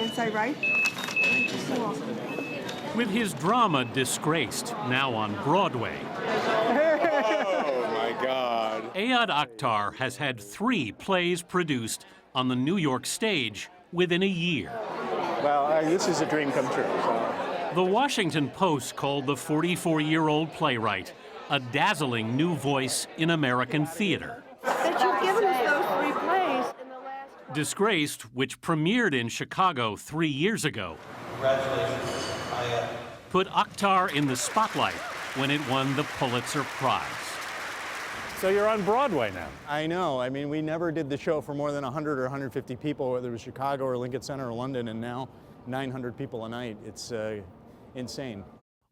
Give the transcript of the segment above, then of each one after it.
inside right. Thank you so much. With his drama Disgraced, now on Broadway, Oh, my God. Ayad Akhtar has had 3 plays produced on the New York stage within a year. Well, this is a dream come true. So. The Washington Post called the 44-year-old playwright a dazzling new voice in American theater. That you've given us those 3 plays in the last... Disgraced, which premiered in Chicago 3 years ago, Congratulations, Ayad. put Akhtar in the spotlight when it won the Pulitzer Prize. So you're on Broadway now. I know. I mean, we never did the show for more than 100 or 150 people, whether it was Chicago or Lincoln Center or London, and now 900 people a night. It's insane.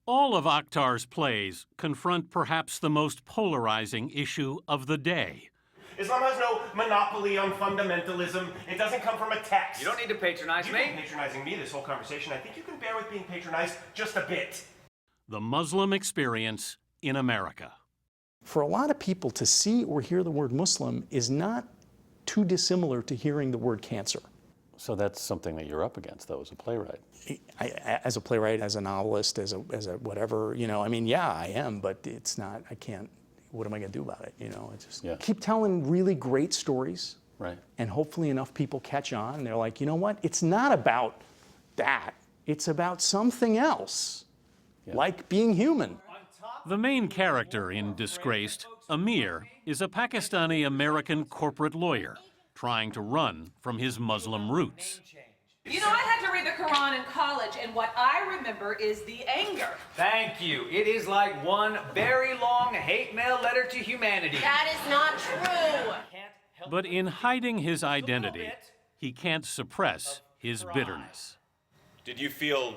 All of Akhtar's plays confront perhaps the most polarizing issue of the day. Islam has no monopoly on fundamentalism. It doesn't come from a text. You don't need to patronize me. You've been patronizing me this whole conversation. I think you can bear with being patronized just a bit. The Muslim experience in America. For a lot of people, to see or hear the word Muslim is not too dissimilar to hearing the word cancer. So that's something that you're up against, though, as a playwright. As a playwright, as a novelist, as a whatever, you know, I mean, yeah, I am, but it's not, I can't, what am I gonna do about it? You know, I just keep telling really great stories. Right. And hopefully enough people catch on and they're like, you know what? It's not about that. It's about something else, like being human. The main character in Disgraced, Amir, is a Pakistani-American corporate lawyer trying to run from his Muslim roots. You know, I had to read the Quran in college, and what I remember is the anger. Thank you. It is like one very long hate mail letter to humanity. That is not true. But in hiding his identity, he can't suppress his bitterness. Did you feel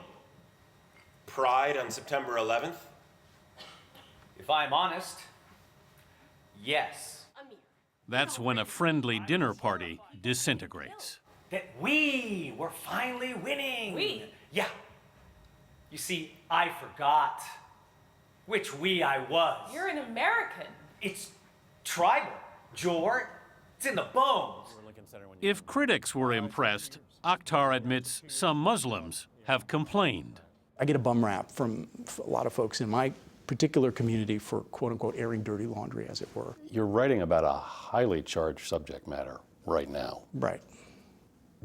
pride on September 11th? If I'm honest, yes. That's when a friendly dinner party disintegrates. That we were finally winning. We? Yeah. You see, I forgot which we I was. You're an American. It's tribal, George. It's in the bones. If critics were impressed, Akhtar admits some Muslims have complained. I get a bum rap from a lot of folks in my particular community for quote-unquote airing dirty laundry, as it were. You're writing about a highly charged subject matter right now. Right.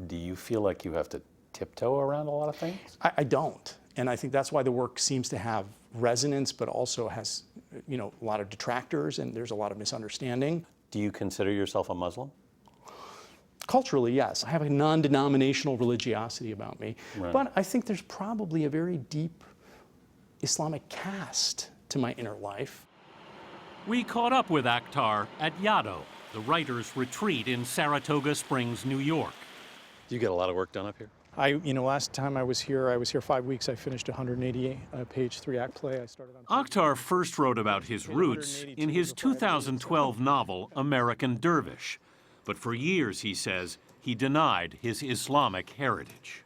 Do you feel like you have to tiptoe around a lot of things? I don't. And I think that's why the work seems to have resonance, but also has, you know, a lot of detractors, and there's a lot of misunderstanding. Do you consider yourself a Muslim? Culturally, yes. I have a non-denominational religiosity about me. Right. But I think there's probably a very deep Islamic cast to my inner life. We caught up with Akhtar at Yaddo, the writer's retreat in Saratoga Springs, New York. Do you get a lot of work done up here? Last time I was here 5 weeks. I finished a 188-page 3-act play. I started on. Akhtar first wrote about his roots in his 2012 novel, American Dervish. But for years, he says, he denied his Islamic heritage.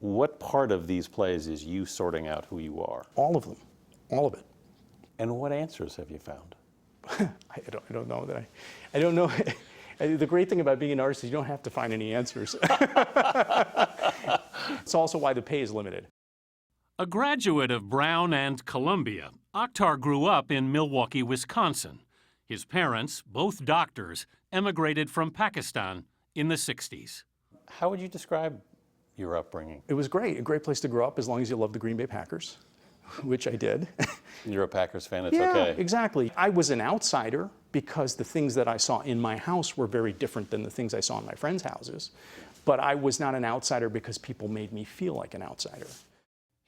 What part of these plays is you sorting out who you are? All of them. All of it. And what answers have you found? I don't know that I don't know. The great thing about being an artist is you don't have to find any answers. It's also why the pay is limited. A graduate of Brown and Columbia, Akhtar grew up in Milwaukee, Wisconsin. His parents, both doctors, emigrated from Pakistan in the 60s. How would you describe your upbringing? It was great, a great place to grow up as long as you love the Green Bay Packers, which I did. You're a Packers fan, it's yeah, okay. Exactly. I was an outsider because the things that I saw in my house were very different than the things I saw in my friends' houses. But I was not an outsider because people made me feel like an outsider.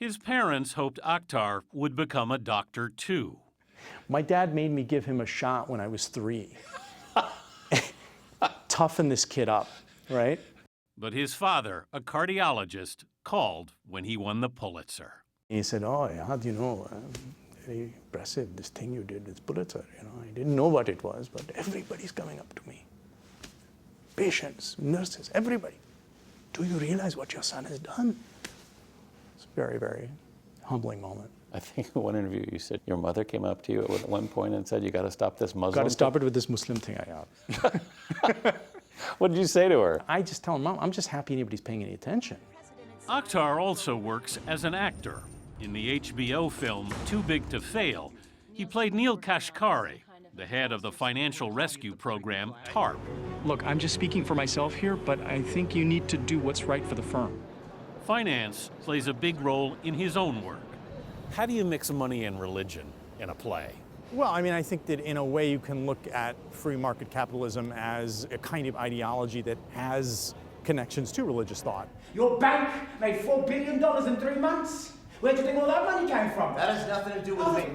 His parents hoped Akhtar would become a doctor too. My dad made me give him a shot when I was 3. Toughen this kid up, right? But his father, a cardiologist, called when he won the Pulitzer. He said, oh, yeah, you know, very impressive, this thing you did with Pulitzer. You know, I didn't know what it was, but everybody's coming up to me. Patients, nurses, everybody. Do you realize what your son has done? It's a very, very humbling moment. I think in one interview you said your mother came up to you at one point and said, you got to stop this Muslim Got to stop it with this Muslim thing, What did you say to her? I just tell her, Mom, I'm just happy anybody's paying any attention. Akhtar also works as an actor. In the HBO film Too Big to Fail, he played Neil Kashkari, the head of the financial rescue program TARP. Look, I'm just speaking for myself here, but I think you need to do what's right for the firm. Finance plays a big role in his own work. How do you mix money and religion in a play? Well, I mean, I think that in a way you can look at free market capitalism as a kind of ideology that has connections to religious thought. Your bank made $4 billion in 3 months. Where do you think all that money came from? That has nothing to do with me.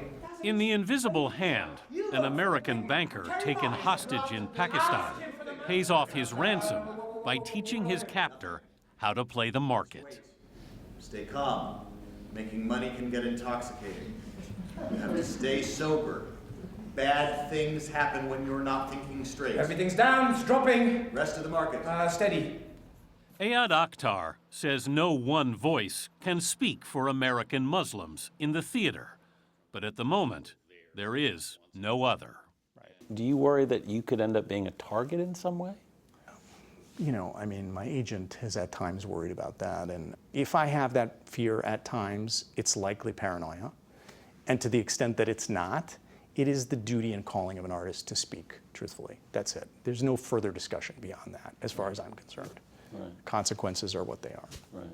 In The Invisible Hand, an American banker taken hostage in Pakistan pays off his ransom by teaching his captor how to play the market. Stay calm. Making money can get intoxicating. You have to stay sober. Bad things happen when you're not thinking straight. Everything's down, it's dropping. Rest of the market. Steady. Ayad Akhtar says no one voice can speak for American Muslims in the theater. But at the moment, there is no other. Do you worry that you could end up being a target in some way? You know, I mean, my agent has at times worried about that. And if I have that fear at times, it's likely paranoia. And to the extent that it's not, it is the duty and calling of an artist to speak truthfully. That's it. There's no further discussion beyond that, as far as I'm concerned. Right. Consequences are what they are. Right.